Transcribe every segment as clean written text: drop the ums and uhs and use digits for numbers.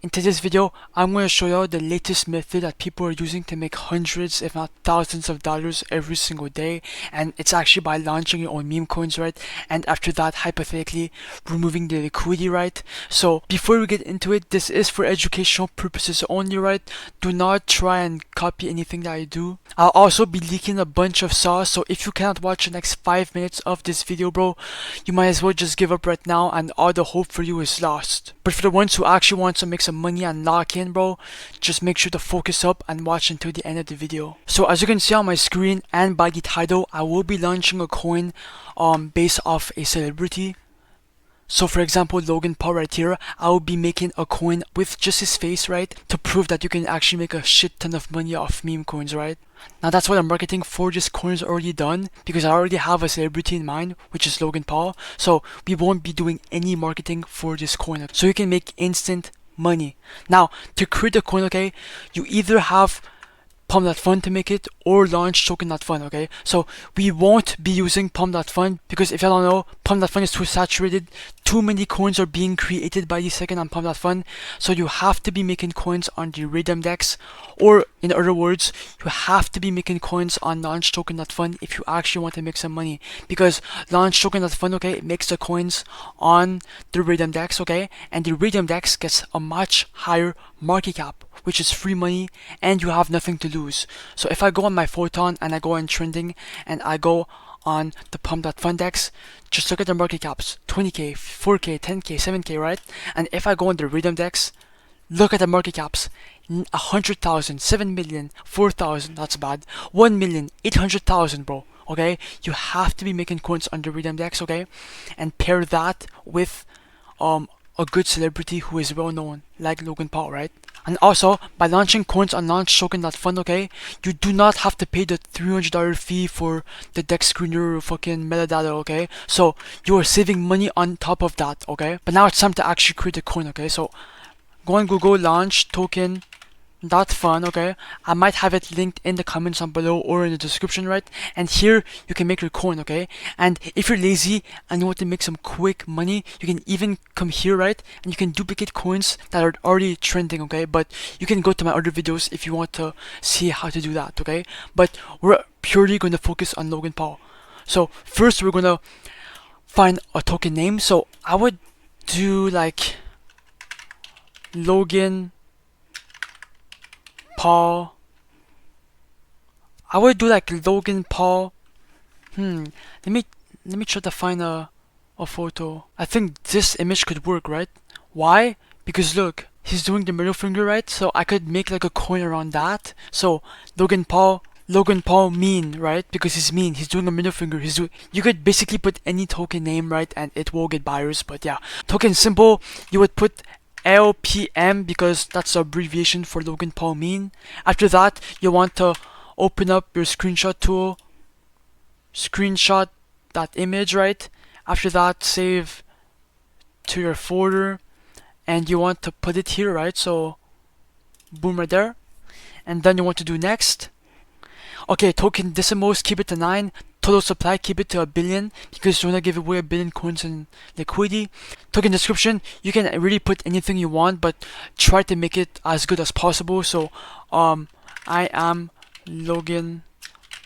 In today's video, I'm going to show you the latest method that people are using to make hundreds if not thousands of dollars every single day, and it's actually by launching your own meme coins, right? And after that, hypothetically removing the liquidity, right? So before we get into it, this is for educational purposes only, right? Do not try and copy anything that I do. I'll also be leaking a bunch of sauce, so if you cannot watch the next 5 minutes of this video, bro, you might as well just give up right now and all the hope for you is lost. But for the ones who actually want to make some money and lock in, bro, just make sure to focus up and watch until the end of the video. So as you can see on my screen and by the title, I will be launching a coin based off a celebrity. So for example, Logan Paul right here, I will be making a coin with just his face, right? To prove that you can actually make a shit ton of money off meme coins, right? Now that's why the marketing for this coin is already done, because I already have a celebrity in mind, which is Logan Paul. So we won't be doing any marketing for this coin. So you can make instant money. Now, to create a coin, okay, you either have Pump.Fun to make it or launch token.Fun, okay? So we won't be using Pump.Fun because if you don't know, Pump.Fun is too saturated. Too many coins are being created by the second on Pump.Fun. So you have to be making coins on the Rhythm Dex, or in other words, you have to be making coins on launch token.Fun if you actually want to make some money. Because launch token.Fun, okay, it makes the coins on the Rhythm Dex, okay? And the Rhythm Dex gets a much higher market cap, which is free money, and you have nothing to lose. So if I go on my Photon and I go on trending and I go on the Pump.Fun Dex, just look at the market caps, 20k, 4k, 10k, 7k, right? And if I go on the Rhythm Dex, look at the market caps, 100,000, 7 million, 4,000, that's bad, 1 million, 800,000, bro. Okay, you have to be making coins on the Rhythm Dex, okay? And pair that with a good celebrity who is well known, like Logan Paul, right? And also, by launching coins on launch token.Fun, okay, you do not have to pay the $300 fee for the Dex screener fucking metadata, okay? So you are saving money on top of that, okay? But now it's time to actually create a coin, okay? So go on Google, launch token.Fun, okay? I might have it linked in the comments down below or in the description, right? And here you can make your coin, okay? And if you're lazy and you want to make some quick money, you can even come here, right? And you can duplicate coins that are already trending, okay? But you can go to my other videos if you want to see how to do that, okay? But we're purely going to focus on Logan Paul. So first we're going to find a token name. So I would do like Logan Paul. I would do like Logan Paul. Let me try to find a photo. I think this image could work, right? Why? Because look, he's doing the middle finger, right? So I could make like a coin around that. So Logan Paul mean, right? Because he's mean. He's doing a middle finger. You could basically put any token name, right? And it will get buyers. But yeah, token symbol, you would put LPM because that's the abbreviation for Logan Paul mean. After that, you want to open up your screenshot tool, screenshot that image, right? After that, save to your folder, and you want to put it here, right? So boom, right there. And then you want to do next. Okay, token decimals, keep it to 9. Total supply, keep it to 1 billion because you want to give away 1 billion coins in liquidity. Token description, you can really put anything you want, but try to make it as good as possible. So I am Logan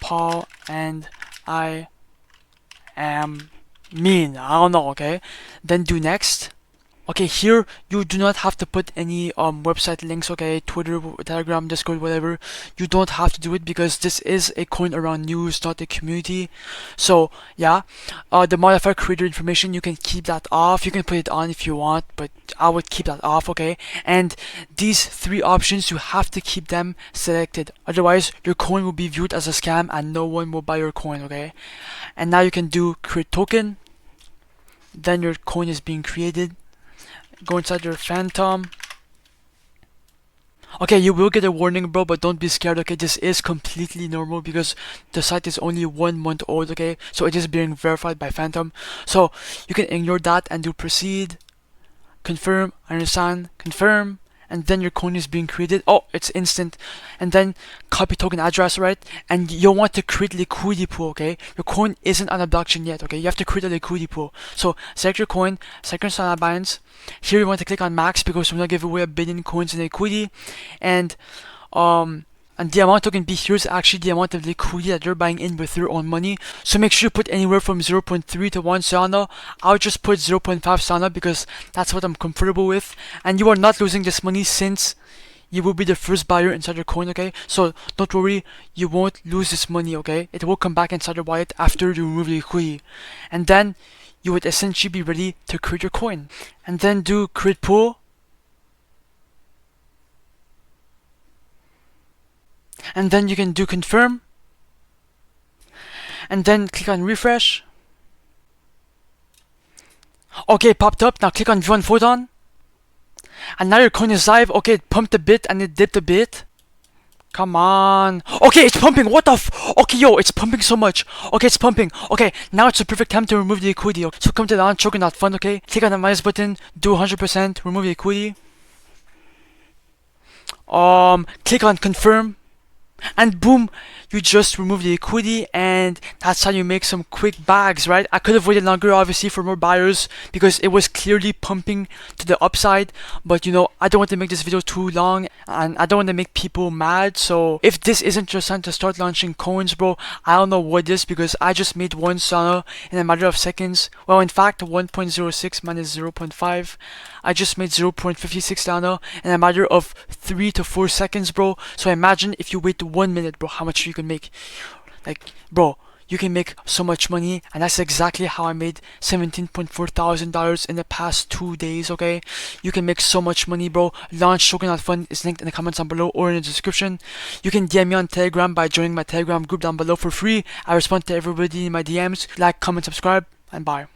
Paul and I am mean. I don't know, okay? Then do next. Okay, here you do not have to put any website links, okay? Twitter, Telegram, Discord, whatever. You don't have to do it because this is a coin around news, not a community. So yeah, the modifier creator information, you can keep that off. You can put it on if you want, but I would keep that off, okay? And these 3 options, you have to keep them selected. Otherwise, your coin will be viewed as a scam and no one will buy your coin, okay? And now you can do create token. Then your coin is being created. Go inside your Phantom. Okay, you will get a warning, bro, but don't be scared, okay? This is completely normal because the site is only 1 month old, okay? So it is being verified by Phantom. So you can ignore that and do proceed, confirm, understand, confirm, and then your coin is being created. Oh, it's instant. And then copy token address, right? And you'll want to create liquidity pool, okay? Your coin isn't on a blockchain yet, okay? You have to create a liquidity pool. So select your coin, second sign on Binance. Here you want to click on max because we're gonna give away 1 billion coins in liquidity. And the amount token B here is actually the amount of liquidity that you're buying in with your own money. So make sure you put anywhere from 0.3 to 1 Solana. I'll just put 0.5 Solana because that's what I'm comfortable with. And you are not losing this money since you will be the first buyer inside your coin, okay? So don't worry, you won't lose this money, okay? It will come back inside your wallet after you remove the liquidity. And then you would essentially be ready to create your coin. And then do create pool. And then you can do confirm, and then click on refresh. Okay, it popped up. Now click on view on photon, and now your coin is live. Okay, it pumped a bit and it dipped a bit. Come on. Okay, it's pumping. What the okay, yo, it's pumping so much. Okay, it's pumping. Okay, now it's the perfect time to remove the liquidity. Okay? So come to launch token.fun, okay? Click on the minus button, do 100%, remove the liquidity. Click on confirm. And boom, you just remove the liquidity, and that's how you make some quick bags, right? I could have waited longer, obviously, for more buyers because it was clearly pumping to the upside. But you know, I don't want to make this video too long, and I don't want to make people mad. So if this isn't your sign to start launching coins, bro, I don't know what is, because I just made 1 Solana in a matter of seconds. Well, in fact, 1.06 minus 0.5. I just made 0.56 Solana in a matter of 3 to 4 seconds, bro. So imagine if you wait 1 minute, bro, how much you can make. Like, bro, you can make so much money, and that's exactly how I made $17.4 thousand in the past 2 days, okay? You can make so much money, bro. Launch token.fun is linked in the comments down below or in the description. You can DM me on Telegram by joining my Telegram group down below for free. I respond to everybody in my DMs. Like, comment, subscribe, and bye.